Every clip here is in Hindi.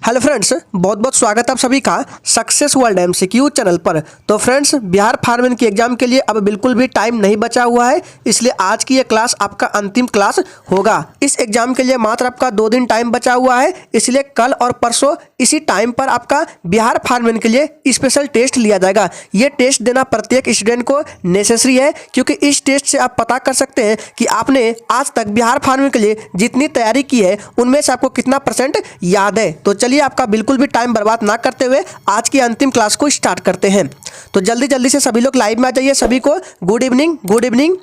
हेलो फ्रेंड्स, बहुत बहुत स्वागत है आप सभी का सक्सेस वर्ल्ड एमसीक्यू चैनल पर। तो फ्रेंड्स, बिहार फार्मन की एग्जाम के लिए अब बिल्कुल भी टाइम नहीं बचा हुआ है, इसलिए आज की ये क्लास आपका अंतिम क्लास होगा। इस एग्जाम के लिए मात्र आपका 2 दिन टाइम बचा हुआ है, इसलिए कल और परसों इसी टाइम पर आपका बिहार फार्मन के लिए स्पेशल टेस्ट लिया जाएगा। ये टेस्ट देना प्रत्येक स्टूडेंट को नेसेसरी है, क्योंकि इस टेस्ट से आप पता कर सकते हैं कि आपने आज तक बिहार फार्मन के लिए जितनी तैयारी की है उनमें से आपको कितना परसेंट याद है। तो चलिए आपका बिल्कुल भी टाइम बर्बाद ना करते हुए आज की अंतिम क्लास को स्टार्ट करते हैं। तो जल्दी जल्दी से सभी लोग लाइव में आ जाइए। सभी को गुड इवनिंग, गुड इवनिंग।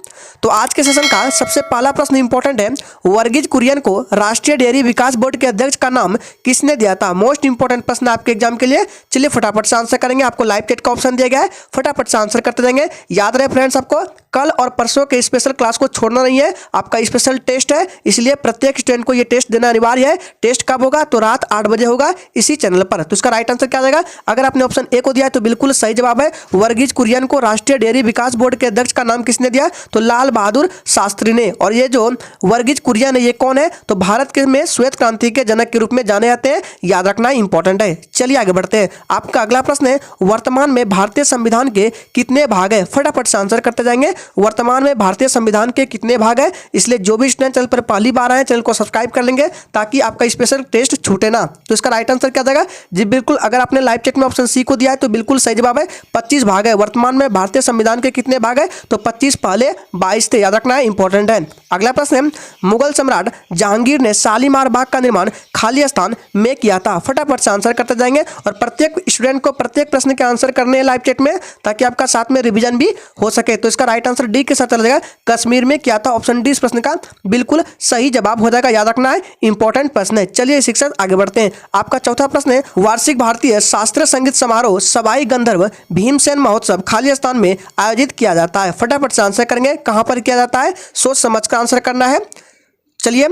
तो आज के सेशन का सबसे पहला प्रश्न इंपॉर्टेंट है, वर्गीज कुरियन को राष्ट्रीय डेयरी विकास बोर्ड के अध्यक्ष का नाम किसने दिया था? मोस्ट इंपॉर्टेंट प्रश्न आपके एग्जाम के लिए। चलिए फटाफट से आंसर करेंगे। आपको लाइव चैट का ऑप्शन दिया गया है, फटाफट से आंसर करते जाएंगे। याद रहे फ्रेंड्स, आपको कल और परसों के स्पेशल क्लास को छोड़ना नहीं है। आपका स्पेशल टेस्ट है, इसलिए प्रत्येक स्टूडेंट को यह टेस्ट देना अनिवार्य है। टेस्ट कब होगा? तो रात 8 बजे होगा इसी चैनल पर। तो इसका राइट आंसर क्या जाएगा? अगर आपने ऑप्शन ए को दिया है तो बिल्कुल सही जवाब है। वर्गीज कुरियन को राष्ट्रीय डेयरी विकास बोर्ड के अध्यक्ष का नाम किसने दिया? तो लाल बहादुर शास्त्री ने। और ये जो वर्गीज कुरियन है ये कौन है? तो भारत के में श्वेत क्रांति के जनक के रूप में जाने जाते हैं। याद रखना इंपॉर्टेंट है। चलिए आगे बढ़ते हैं। आपका अगला प्रश्न है, वर्तमान में भारतीय संविधान के कितने भाग है? फटाफट से आंसर करते जाएंगे। वर्तमान में भारतीय संविधान के कितने भाग है? इसलिए जो भी स्टूडेंट चैनल पर पहली बार आए चैनल को सब्सक्राइब कर लेंगे ताकि आपका स्पेशल टेस्ट छूटे ना। तो इसका राइट आंसर क्या जाएगा? जी बिल्कुल, अगर आपने लाइव चैट में ऑप्शन सी को दिया है तो बिल्कुल सही जवाब है। 25 भाग है। वर्तमान में भारतीय संविधान के कितने भाग है? तो 25, पहले 22 थे। याद रखना है, इंपॉर्टेंट है। अगला प्रश्न है, मुगल सम्राट जहांगीर ने शालीमार बाग का निर्माण खाली स्थान में किया था? फटाफट से आंसर करते जाएंगे और प्रत्येक स्टूडेंट को प्रत्येक प्रश्न के आंसर करने हैं लाइव चैट में, ताकि आपका साथ में रिवीजन भी हो सके। तो इसका राइट आंसर डी के साथ चला जाएगा, कश्मीर में किया था। ऑप्शन डी इस प्रश्न का बिल्कुल सही जवाब हो जाएगा। याद रखना है, इंपॉर्टेंट प्रश्न है। चलिए शिक्षक आगे बढ़ते हैं। आपका चौथा प्रश्न है, वार्षिक भारतीय शास्त्रीय संगीत समारोह सवाई गंधर्व भीमसेन महोत्सव खाली स्थान में आयोजित किया जाता है? फटाफट से आंसर करेंगे। कहां पर किया जाता है? सोच समझ कर आंसर करना है। चलिए,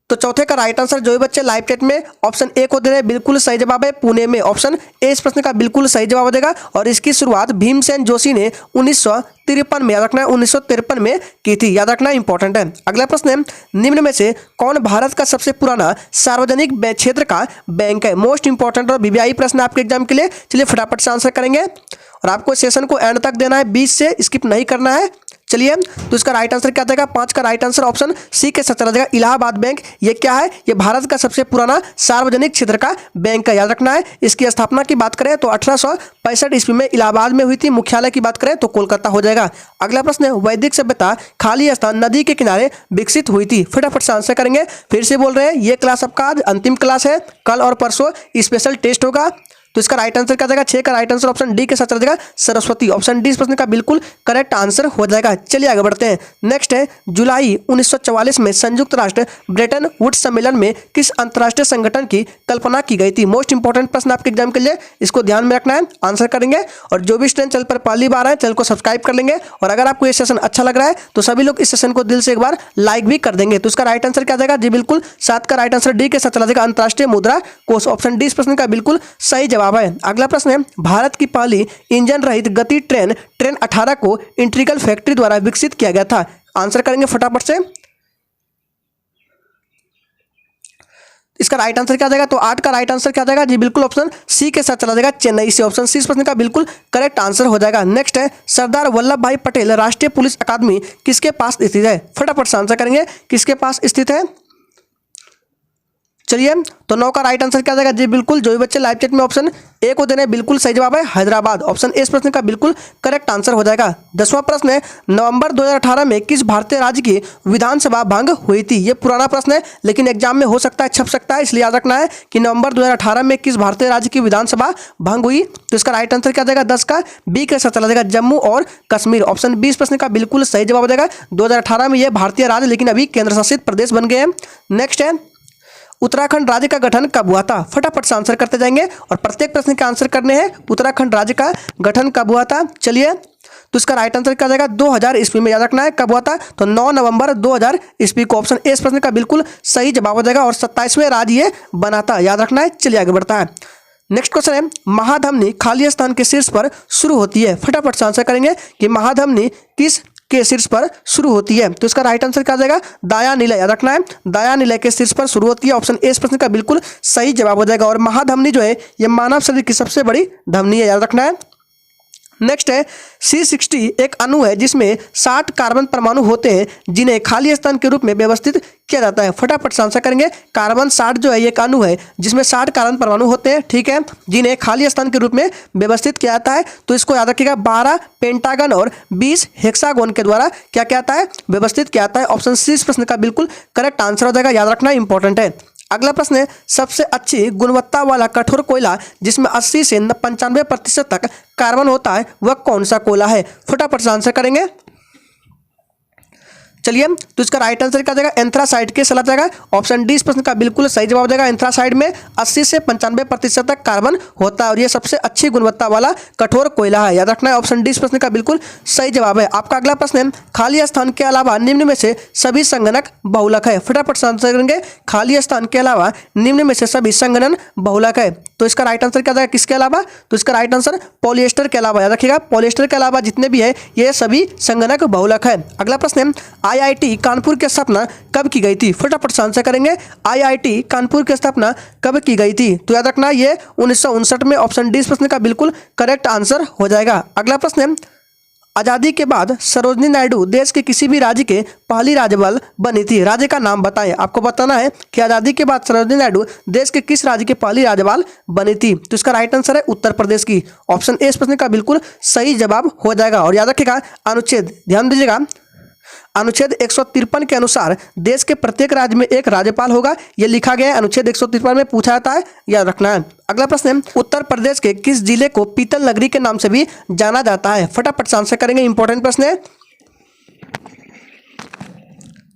तो चौथे का राइट आंसर जो भी बच्चे लाइव चैट में ऑप्शन ए को दे रहे हैं बिल्कुल सही जवाब है, पुणे में। ऑप्शन ए इस प्रश्न का बिल्कुल सही जवाब देगा। और इसकी शुरुआत भीमसेन जोशी ने 1953 में, याद रखना है 1953 में की थी। याद रखना इंपॉर्टेंट है। अगला प्रश्न है, निम्न में से कौन भारत का सबसे पुराना सार्वजनिक क्षेत्र का बैंक है? मोस्ट इंपॉर्टेंट और वीवीआई प्रश्न आपके एग्जाम के लिए। चलिए फटाफट से आंसर करेंगे और आपको सेशन को एंड तक देना है, बीच से स्किप नहीं करना है। चलिए, तो इसका राइट आंसर क्या जाएगा? 5 का राइट आंसर ऑप्शन सी के साथ चला जाएगा, इलाहाबाद बैंक। ये क्या है? ये भारत का सबसे पुराना सार्वजनिक क्षेत्र का बैंक है। याद रखना है। इसकी स्थापना की बात करें तो 1865 ईस्वी में इलाहाबाद में हुई थी। मुख्यालय की बात करें तो कोलकाता हो जाएगा। अगला प्रश्न है, वैदिक सभ्यता खाली स्थान नदी के किनारे विकसित हुई थी? फटाफट से आंसर करेंगे। फिर से बोल रहे हैं, ये क्लास आपका आज अंतिम क्लास है। कल और परसों स्पेशल टेस्ट होगा। तो इसका राइट आंसर क्या जाएगा? 6 का राइट आंसर ऑप्शन डी के साथ चला जाएगा, सरस्वती। ऑप्शन डी इस प्रश्न का बिल्कुल करेक्ट आंसर हो जाएगा। चलिए आगे बढ़ते हैं। नेक्स्ट है, जुलाई 1944 में संयुक्त राष्ट्र ब्रेटन वुड्स सम्मेलन में किस अंतर्राष्ट्रीय संगठन की कल्पना की गई थी? मोस्ट इंपॉर्टेंट प्रश्न आपके एग्जाम के लिए, इसको ध्यान में रखना है, आंसर करेंगे। और जो भी स्टूडेंट चैनल पर पहली बार आए चैनल को सब्सक्राइब कर लेंगे। और अगर आपको ये सेशन अच्छा लग रहा है तो सभी लोग इस सेशन को दिल से एक बार लाइक भी कर देंगे। तो इसका राइट आंसर क्या जाएगा? जी बिल्कुल 7 का राइट आंसर डी के साथ चला जाएगा, अंतर्राष्ट्रीय मुद्रा कोष। ऑप्शन डी इस प्रश्न का बिल्कुल सही जवाब है। अगला प्रश्न है, भारत की पहली इंजन रहित गति ट्रेन 18 को इंटीग्रल फैक्ट्री द्वारा विकसित किया गया था? आंसर करेंगे फटाफट से। इसका राइट आंसर क्या जाएगा? तो 8 का राइट आंसर क्या जाएगा? जी बिल्कुल ऑप्शन सी के साथ चला जाएगा, चेन्नई से। ऑप्शन सी इस प्रश्न का बिल्कुल करेक्ट आंसर हो जाएगा। नेक्स्ट है, सरदार वल्लभ भाई पटेल राष्ट्रीय पुलिस अकादमी किसके पास स्थित है? फटाफट से आंसर करेंगे, किसके पास स्थित है? चलिए, तो 9 का राइट आंसर क्या जाएगा? जी बिल्कुल, जो भी बच्चे लाइव चैट में ऑप्शन ए को देने बिल्कुल सही जवाब है, हैदराबाद। ऑप्शन ए इस प्रश्न का बिल्कुल करेक्ट आंसर हो जाएगा। 10वां प्रश्न है, नवंबर 2018 में किस भारतीय राज्य की विधानसभा भंग हुई थी? ये पुराना प्रश्न है लेकिन एग्जाम में हो सकता है छप सकता है, इसलिए याद रखना है कि नवंबर 2018 में किस भारतीय राज्य की विधानसभा भंग हुई? तो इसका राइट आंसर क्या जाएगा? 10 का बी के साथ चला जाएगा, जम्मू और कश्मीर। ऑप्शन बी इस प्रश्न का बिल्कुल सही जवाब हो जाएगा। 2018 में यह भारतीय राज्य लेकिन अभी केंद्र शासित प्रदेश बन गए हैं। नेक्स्ट है, उत्तराखंड राज्य का गठन कब हुआ था? फटाफट से आंसर करते जाएंगे और प्रत्येक प्रश्न के आंसर करने हैं। उत्तराखंड राज्य का गठन कब हुआ था? चलिए, तो इसका राइट आंसर क्या जाएगा? 2000 ईस्वी में। याद रखना है कब हुआ था? तो 9 नवंबर 2000 ईस्वी को। ऑप्शन ए इस प्रश्न का बिल्कुल सही जवाब हो जाएगा और 27वें राज्य ये बना था। याद रखना है। चलिए आगे बढ़ता है। नेक्स्ट क्वेश्चन है, महाधमनी खाली स्थान के शीर्ष पर शुरू होती है? फटाफट से आंसर करेंगे कि महाधमनी किस के शीर्ष पर शुरू होती है? तो इसका राइट आंसर क्या आ जाएगा? दाया निलय, याद रखना है, दाया निलय के शीर्ष पर शुरू होती है। ऑप्शन ए इस प्रश्न का बिल्कुल सही जवाब हो जाएगा। और महाधमनी जो है ये मानव शरीर की सबसे बड़ी धमनी है, याद रखना है। नेक्स्ट है C60 एक अणु है जिसमें 60 कार्बन परमाणु होते हैं जिन्हें खाली स्थान के रूप में व्यवस्थित किया जाता है। फटाफट से आंसर करेंगे। कार्बन 60 जो है एक अणु है जिसमें 60 कार्बन परमाणु होते हैं, ठीक है, जिन्हें खाली स्थान के रूप में व्यवस्थित किया जाता है। तो इसको याद रखिएगा, 12 पेंटागन और 20 हेक्सागोन के द्वारा क्या किया जाता है? व्यवस्थित किया जाता है। ऑप्शन सी इस प्रश्न का बिल्कुल करेक्ट आंसर हो जाएगा, याद रखना इंपॉर्टेंट है। अगला प्रश्न है, सबसे अच्छी गुणवत्ता वाला कठोर कोयला जिसमें 80 से 95% तक कार्बन होता है वह कौन सा कोयला है? फटाफट से आंसर करेंगे। चलिए, तो इसका राइट आंसर क्या जाएगा? एंथ्रासाइड के चला जाएगा। ऑप्शन डी इस प्रश्न का बिल्कुल सही जवाब देगा। एंथ्रासाइड में 80 से 95% तक कार्बन होता है और ये सबसे अच्छी गुणवत्ता वाला कठोर कोयला है, याद रखना है। ऑप्शन डी इस प्रश्न का बिल्कुल सही जवाब है। आपका अगला प्रश्न है, खाली स्थान के अलावा निम्न में से सभी संगणक बहुलक है? फटाफट से आंसर करेंगे। खाली स्थान के अलावा निम्न में से सभी संगणन बहुलक है, तो इसका राइट आंसर क्या जाएगा? किसके अलावा? तो इसका राइट आंसर पॉलिएस्टर के अलावा, याद रखिएगा, पॉलिएस्टर के अलावा जितने भी है ये सभी संगणक बहुलक है। अगला प्रश्न है, आईआईटी कानपुर की स्थापना कब की गई थी? फटाफट से आंसर करेंगे। आईआईटी कानपुर की स्थापना कब की गई थी? तो याद रखना ये 1959 में। ऑप्शन डी इस प्रश्न का बिल्कुल करेक्ट आंसर हो जाएगा। अगला प्रश्न है, आज़ादी के बाद सरोजिनी नायडू देश के किसी भी राज्य के पहली राज्यपाल बनी थी, राज्य का नाम बताएं। आपको बताना है कि आज़ादी के बाद सरोजिनी नायडू देश के किस राज्य के पहली राज्यपाल बनी थी? तो इसका राइट आंसर है उत्तर प्रदेश की। ऑप्शन ए इस प्रश्न का बिल्कुल सही जवाब हो जाएगा। और याद रखिएगा, अनुच्छेद ध्यान दीजिएगा, अनुच्छेद 153 के अनुसार देश के प्रत्येक राज्य में एक राज्यपाल होगा, यह लिखा गया है, अनुच्छेद 153 में पूछा जाता है, याद रखना है। अगला प्रश्न है, उत्तर प्रदेश के किस जिले को पीतल नगरी के नाम से भी जाना जाता है? फटाफट से आंसर करेंगे, इंपॉर्टेंट प्रश्न है।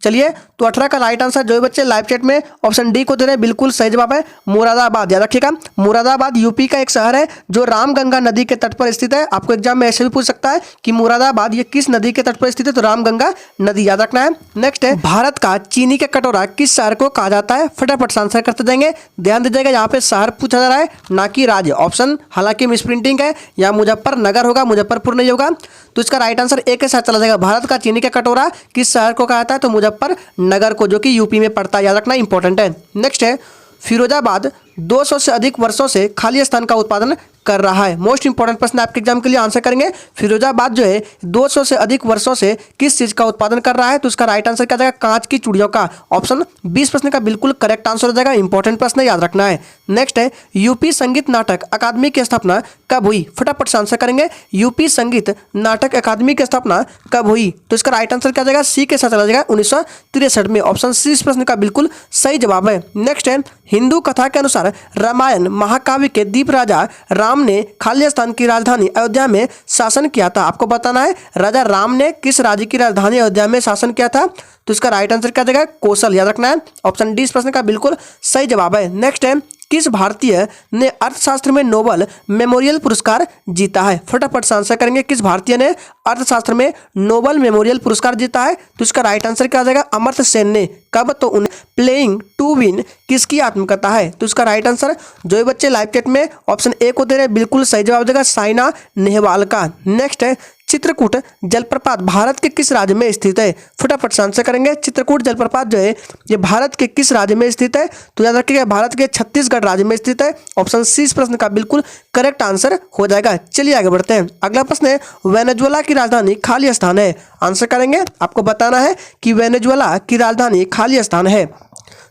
चलिए, तो 18 का राइट आंसर जो बच्चे लाइव चैट में ऑप्शन डी को दे रहे हैं बिल्कुल सही जवाब है मुरादाबाद, याद रखिएगा। मुरादाबाद यूपी का एक शहर है जो रामगंगा नदी के तट पर स्थित है। आपको एग्जाम में ऐसे भी पूछ सकता है कि मुरादाबाद ये किस नदी के तट पर स्थित है? तो रामगंगा नदी, याद रखना है। नेक्स्ट है, भारत का चीनी का कटोरा किस शहर को कहा जाता है? फटाफट से आंसर करते जाएंगे। ध्यान दीजिएगा, यहाँ पे शहर पूछा जा रहा है ना कि राज्य। ऑप्शन हालांकि मिसप्रिंटिंग है, या मुजफ्फरनगर होगा, मुजफ्फरपुर नहीं होगा। तो इसका राइट आंसर ए के साथ चला जाएगा। भारत का चीनी का कटोरा किस शहर को कहा जाता है? तो मुजफ्फरनगर को, जो कि यूपी में पड़ता है, याद रखना इंपॉर्टेंट है। नेक्स्ट है, फिरोजाबाद 200 से अधिक वर्षों से खाली स्थान का उत्पादन कर रहा है। मोस्ट इंपॉर्टेंट प्रश्न आपके एग्जाम के लिए आंसर करेंगे। फिरोजाबाद जो है 200 से अधिक वर्षों से किस चीज का उत्पादन कर रहा है? तो उसका राइट आंसर क्या जाएगा? कांच की चूड़ियों का। ऑप्शन 20 प्रश्न का बिल्कुल करेक्ट आंसर हो जाएगा, इंपॉर्टेंट प्रश्न याद रखना है। नेक्स्ट है, यूपी संगीत नाटक अकादमी की स्थापना कब हुई? फटाफट से आंसर करेंगे। यूपी संगीत नाटक अकादमी की स्थापना कब हुई? तो इसका राइट आंसर क्या जाएगा? सी के साथ चला जाएगा 1963 में। ऑप्शन सी इस प्रश्न का बिल्कुल सही जवाब है। नेक्स्ट है, हिंदू कथा के अनुसार रामायण महाकाव्य के दीप राजा राम ने खाली स्थान की राजधानी अयोध्या में शासन किया था। आपको बताना है राजा राम ने किस राज्य की राजधानी अयोध्या में शासन किया था? तो इसका राइट आंसर क्या देगा? कौशल, याद रखना है। ऑप्शन डी इस प्रश्न का बिल्कुल सही जवाब है। नेक्स्ट है, किस भारतीय ने अर्थशास्त्र में नोबेल मेमोरियल पुरस्कार जीता है? फटाफट से आंसर करेंगे। किस भारतीय ने अर्थशास्त्र में नोबेल मेमोरियल पुरस्कार जीता है? तो इसका राइट आंसर क्या आ जाएगा? अमर्त्य सेन ने। कब? तो उन्हें प्लेइंग टू विन किसकी आत्मकथा है? तो इसका राइट आंसर जो बच्चे लाइव चैट में ऑप्शन ए को दे रहे बिल्कुल सही जवाब देगा, साइना नेहवाल का। नेक्स्ट है, चित्रकूट जलप्रपात भारत के किस राज्य में स्थित है? फटाफट से आंसर करेंगे। चित्रकूट जलप्रपात जो है ये भारत के किस राज्य में स्थित है? तो याद रखिएगा, भारत के छत्तीसगढ़ राज्य में स्थित है। ऑप्शन सी इस प्रश्न का बिल्कुल करेक्ट आंसर हो जाएगा। चलिए आगे बढ़ते हैं। अगला प्रश्न है, वेनेजुएला की राजधानी खाली स्थान है? आंसर करेंगे। आपको बताना है कि वेनेजुएला की राजधानी खाली स्थान है,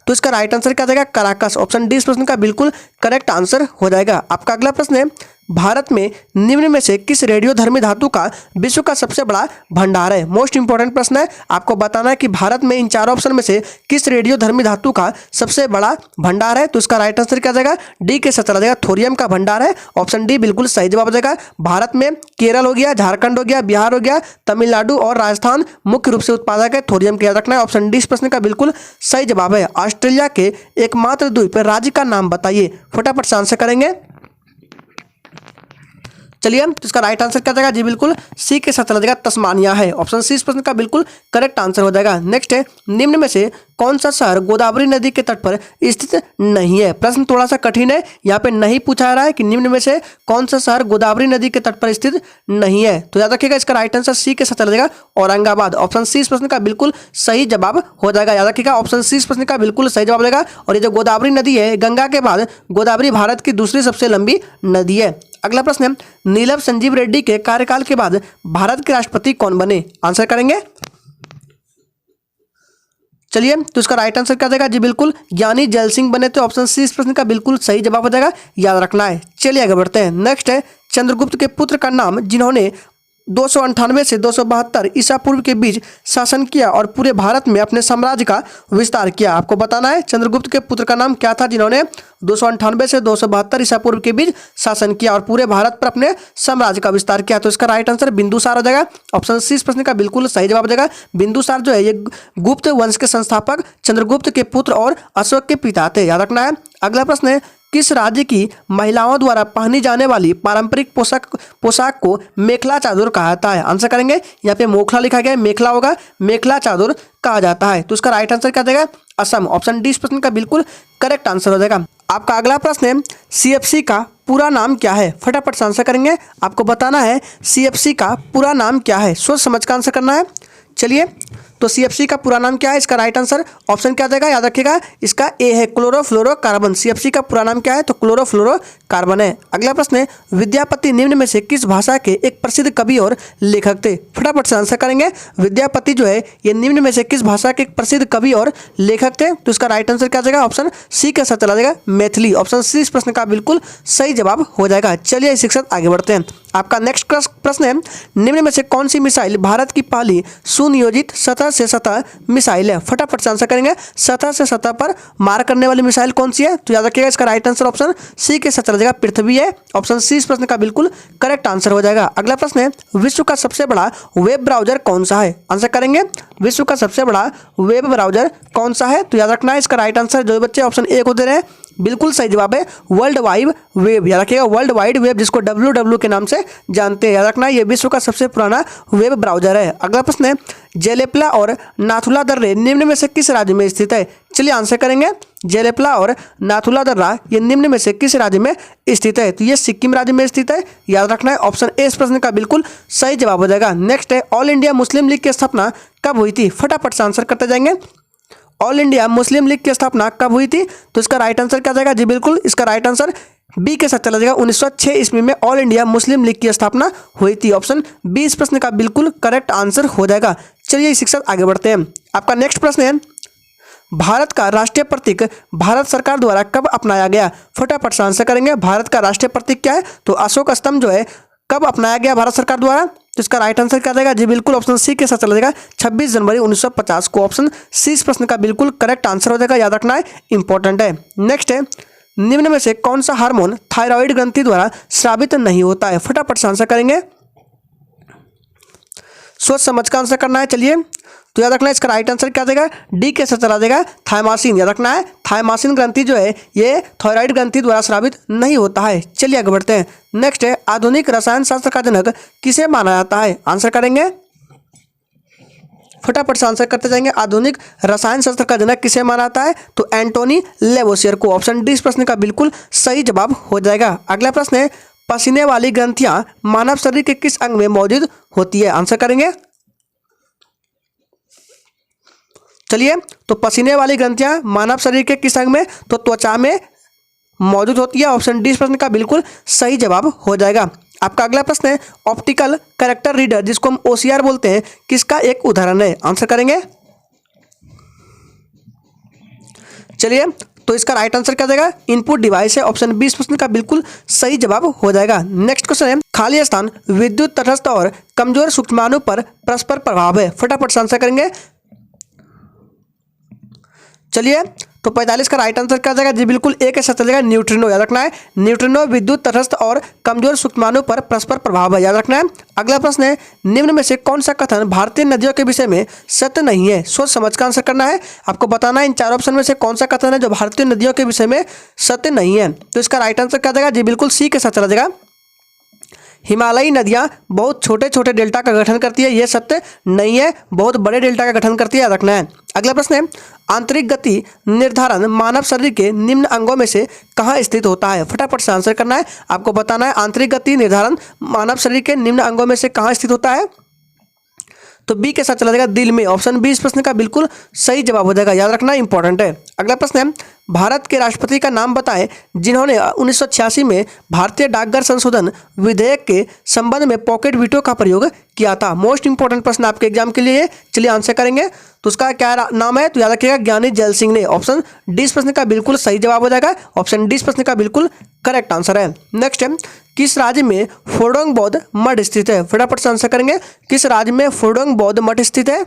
तो इसका राइट आंसर क्या जाएगा? कराकस। ऑप्शन डी इस प्रश्न का बिल्कुल करेक्ट आंसर हो जाएगा। आपका अगला प्रश्न है, भारत में निम्न में से किस रेडियोधर्मी धातु का विश्व का सबसे बड़ा भंडार है? मोस्ट इंपॉर्टेंट प्रश्न है। आपको बताना है कि भारत में इन चारों ऑप्शन में से किस रेडियोधर्मी धातु का सबसे बड़ा भंडार है? तो इसका राइट आंसर क्या जाएगा? डी के साथ चला जाएगा, थोरियम का भंडार है। ऑप्शन डी बिल्कुल सही जवाब हो जाएगा। भारत में केरल हो गया, झारखंड हो गया, बिहार हो गया, तमिलनाडु और राजस्थान मुख्य रूप से उत्पादक है थोरियम का, याद रखना है। ऑप्शन डी इस प्रश्न का बिल्कुल सही जवाब है। ऑस्ट्रेलिया के एकमात्र द्वीप राज्य का नाम बताइए। फटाफट से आंसर करेंगे। चलिए, तो इसका राइट आंसर क्या जाएगा जी, बिल्कुल सी के साथ चला जाएगा, तस्मानिया है। ऑप्शन सी इस प्रश्न का बिल्कुल करेक्ट आंसर हो जाएगा। नेक्स्ट है, निम्न में से कौन सा शहर गोदावरी नदी के तट पर स्थित नहीं है। प्रश्न थोड़ा सा कठिन है, यहाँ पे नहीं पूछा रहा है कि निम्न में से कौन सा शहर गोदावरी नदी के तट पर स्थित नहीं है। तो याद रखिएगा, इसका राइट आंसर सी के साथ चला जाएगा, औरंगाबाद। ऑप्शन सी इस प्रश्न का बिल्कुल सही जवाब हो जाएगा। याद रखिएगा, ऑप्शन सी इस प्रश्न का बिल्कुल सही जवाब देगा। और ये जो गोदावरी नदी है, गंगा के बाद गोदावरी भारत की दूसरी सबसे लंबी नदी है। अगला प्रश्न है, नीलम संजीव रेड्डी के कार्यकाल के बाद भारत के राष्ट्रपति कौन बने। आंसर करेंगे। चलिए, तो इसका राइट आंसर क्या जाएगा जी, बिल्कुल ज्ञानी जैल सिंह बने थे। ऑप्शन सी इस प्रश्न का बिल्कुल सही जवाब हो जाएगा, याद रखना है। चलिए आगे बढ़ते हैं। नेक्स्ट है, चंद्रगुप्त के पुत्र का नाम जिन्होंने 298 से 272 ईसा पूर्व के बीच शासन किया और पूरे भारत में अपने साम्राज्य का विस्तार किया। आपको बताना है चंद्रगुप्त के पुत्र का नाम क्या था जिन्होंने 298 से 272 ईसा पूर्व के बीच शासन किया और पूरे भारत पर अपने साम्राज्य का विस्तार किया। तो इसका राइट आंसर बिंदुसार हो जाएगा। ऑप्शन सी इस प्रश्न का बिल्कुल सही जवाब हो जाएगा। बिंदुसार जो है ये गुप्त वंश के संस्थापक चंद्रगुप्त के पुत्र और अशोक के पिता थे, याद रखना है। अगला प्रश्न है, किस राज्य की महिलाओं द्वारा पहनी जाने वाली पारंपरिक पोशाक को मेखला चादर कहा जाता है। आंसर करेंगे। यहाँ पे मोखला लिखा गया है, मेखला होगा, मेखला चादर कहा जाता है। तो इसका राइट आंसर क्या देगा, असम। ऑप्शन डी इस प्रश्न का बिल्कुल करेक्ट आंसर हो जाएगा। आपका अगला प्रश्न है, सीएफसी का पूरा नाम क्या है। फटाफट से आंसर करेंगे। आपको बताना है सीएफसी का पूरा नाम क्या है, सोच समझ कर आंसर करना है। चलिए, तो सीएफसी का पूरा नाम क्या है, इसका राइट आंसर ऑप्शन क्या देगा, याद रखिएगा, इसका ए है, क्लोरोफ्लोरोकार्बन। सीएफसी का पूरा नाम क्या है, तो क्लोरोफ्लोरोकार्बन है। अगला प्रश्न है, विद्यापति निम्न में से किस भाषा के एक प्रसिद्ध कवि और लेखक थे। फटाफट से आंसर करेंगे। विद्यापति जो है ये निम्न में से किस भाषा के एक प्रसिद्ध कवि और लेखक थे। तो इसका राइट आंसर क्या जाएगा, ऑप्शन सी के साथ चला जाएगा, मैथिली। ऑप्शन सी इस प्रश्न का बिल्कुल सही जवाब हो जाएगा। चलिए शिक्षक आगे बढ़ते हैं। आपका नेक्स्ट प्रश्न है, निम्न में से कौन सी मिसाइल भारत की पहली सुनियोजित सतह से सतह मिसाइल है। फटाफट से आंसर करेंगे। सतह से सतह पर मार करने वाली मिसाइल कौन सी है, तो याद रखिएगा इसका राइट आंसर ऑप्शन सी के साथ चला जाएगा, पृथ्वी है। ऑप्शन सी इस प्रश्न का बिल्कुल करेक्ट आंसर हो जाएगा। अगला प्रश्न है, विश्व का सबसे बड़ा वेब ब्राउजर कौन सा है। आंसर करेंगे। विश्व का सबसे बड़ा वेब ब्राउजर कौन सा है, तो याद रखना है इसका राइट आंसर जो बच्चे ऑप्शन ए को दे रहे हैं बिल्कुल सही जवाब है, वर्ल्ड वाइड वेब। याद रखिएगा, वर्ल्ड वाइड वेब जिसको WW के नाम से जानते हैं। याद रखना है ये विश्व का सबसे पुराना वेब ब्राउजर है। अगला प्रश्न है, जेलेपला और नाथुला दर्रे निम्न में से किस राज्य में स्थित है। चलिए आंसर करेंगे। जेलेपला और नाथुला दर्रा ये निम्न में से किस राज्य में स्थित है, तो ये सिक्किम राज्य में स्थित है। याद रखना है ऑप्शन ए इस प्रश्न का बिल्कुल सही जवाब हो जाएगा। नेक्स्ट है, ऑल इंडिया मुस्लिम लीग की स्थापना कब हुई थी। फटाफट से आंसर करते जाएंगे। ऑल इंडिया मुस्लिम लीग की स्थापना कब हुई थी, तो इसका राइट आंसर क्या जाएगा जी, बिल्कुल इसका राइट आंसर बी के साथ चला जाएगा। 1906 ईस्वी में ऑल इंडिया मुस्लिम लीग की स्थापना हुई थी। ऑप्शन बी इस प्रश्न का बिल्कुल करेक्ट आंसर हो जाएगा। चलिए शिक्षक आगे बढ़ते हैं। आपका नेक्स्ट प्रश्न है, भारत का राष्ट्रीय प्रतीक भारत सरकार द्वारा कब अपनाया गया। फटाफट से आंसर करेंगे। भारत का राष्ट्रीय प्रतीक क्या है, तो अशोक स्तंभ जो है कब अपनाया गया भारत सरकार द्वारा, तो इसका राइट आंसर क्या जाएगा जी, बिल्कुल ऑप्शन सी के साथ चला जाएगा, 26 जनवरी 1950 को। ऑप्शन सी इस प्रश्न का बिल्कुल करेक्ट आंसर हो जाएगा, याद रखना है, इंपॉर्टेंट है। नेक्स्ट है, निम्न में से कौन सा हार्मोन थायराइड ग्रंथि द्वारा स्रावित नहीं होता है। फटाफट से आंसर करेंगे, सोच समझ का आंसर करना है। चलिए, तो याद रखना है इसका राइट आंसर क्या देगा, डी के साथ चला जाएगा, थायमासिन। याद रखना है थायमासिन ग्रंथि जो है ये थायराइड ग्रंथि द्वारा स्रावित नहीं होता है। चलिए आगे बढ़ते हैं। नेक्स्ट है, आधुनिक रसायन शास्त्र का जनक किसे माना जाता है। आंसर करेंगे। फटाफट से आंसर करते जाएंगे। आधुनिक रसायन शास्त्र का जनक किसे माना जाता है, तो एंटोनी लेवोसियर को। ऑप्शन डी इस प्रश्न का बिल्कुल सही जवाब हो जाएगा। अगला प्रश्न है, पसीने वाली ग्रंथियां मानव शरीर के किस अंग में मौजूद होती है। आंसर करेंगे। चलिए, तो पसीने वाली ग्रंथियां मानव शरीर के किस अंग में, तो त्वचा में मौजूद होती है। ऑप्शन डी इस प्रश्न का बिल्कुल सही जवाब हो जाएगा। आपका अगला प्रश्न है, ऑप्टिकल कैरेक्टर रीडर जिसको हम OCR बोलते हैं किसका एक उदाहरण है। आंसर करेंगे। चलिए, तो इसका राइट आंसर क्या जाएगा, इनपुट डिवाइस है। ऑप्शन बी इस प्रश्न का बिल्कुल सही जवाब हो जाएगा। नेक्स्ट क्वेश्चन है, खाली स्थान विद्युत तटस्थ और कमजोर सूक्ष्माणु पर परस्पर प्रभाव है। फटाफट से आंसर करेंगे। चलिए, तो 45 का राइट आंसर क्या जाएगा जी, बिल्कुल ए के साथ चलेगा, न्यूट्रिनो। याद रखना है, न्यूट्रिनो विद्युत तटस्थ और कमजोर सूक्ष्माणु पर परस्पर प्रभाव है। याद रखना है। अगला प्रश्न है, निम्न में से कौन सा कथन भारतीय नदियों के विषय में सत्य नहीं है। सोच समझ कर आंसर करना है। आपको बताना है इन चार ऑप्शन में से कौन सा कथन है जो भारतीय नदियों के विषय में सत्य नहीं है। तो इसका राइट आंसर क्या जाएगा जी, बिल्कुल सी के साथ चला जाएगा, हिमालयी नदियाँ बहुत छोटे छोटे डेल्टा का गठन करती है, ये सत्य नहीं है, बहुत बड़े डेल्टा का गठन करती है, याद रखना है। अगला प्रश्न है, आंतरिक गति निर्धारण मानव शरीर के निम्न अंगों में से कहाँ स्थित होता है? फटाफट से आंसर करना है, आपको बताना है आंतरिक गति निर्धारण मानव शरीर के निम्न अंगों में से कहाँ स्थित होता है। तो बी के साथ चला जाएगा दिल में। ऑप्शन बी इस प्रश्न का बिल्कुल सही जवाब हो जाएगा, याद रखना इंपॉर्टेंट है। अगला प्रश्न है, भारत के राष्ट्रपति का नाम बताएं जिन्होंने 1986 में भारतीय डाकघर संशोधन विधेयक के संबंध में पॉकेट वीटो का प्रयोग किया था। मोस्ट इंपॉर्टेंट प्रश्न आपके एग्जाम के लिए, चलिए आंसर करेंगे। तो उसका क्या नाम है? तो याद रखिएगा ज्ञानी जैल सिंह ने। ऑप्शन डी इस प्रश्न का बिल्कुल सही जवाब हो जाएगा, ऑप्शन डी इस प्रश्न का बिल्कुल करेक्ट आंसर है। नेक्स्ट है, किस राज्य में फोडोंग बौद्ध मठ स्थित है? फटाफट से आंसर करेंगे, किस राज्य में फोडोंग बौद्ध मठ स्थित है?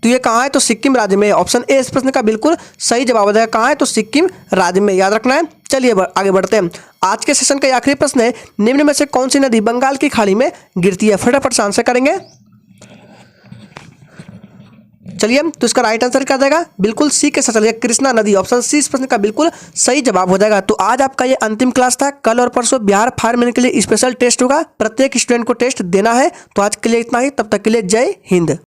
तो ये कहाँ है? तो सिक्किम राज्य में। ऑप्शन ए इस प्रश्न का बिल्कुल सही जवाब हो जाएगा, कहाँ है? तो सिक्किम राज्य में, याद रखना है। चलिए आगे बढ़ते हैं। आज के सेशन का आखिरी प्रश्न है, निम्न में से कौन सी नदी बंगाल की खाड़ी में गिरती है? फटाफट से आंसर करेंगे। चलिए, तो इसका राइट आंसर क्या जाएगा? बिल्कुल सी के साथ चलिए, कृष्णा नदी। ऑप्शन सी इस प्रश्न का बिल्कुल सही जवाब हो जाएगा। तो आज आपका ये अंतिम क्लास था। कल और परसों बिहार फार्ममैन के लिए स्पेशल टेस्ट होगा, प्रत्येक स्टूडेंट को टेस्ट देना है। तो आज के लिए इतना ही, तब तक के लिए जय हिंद।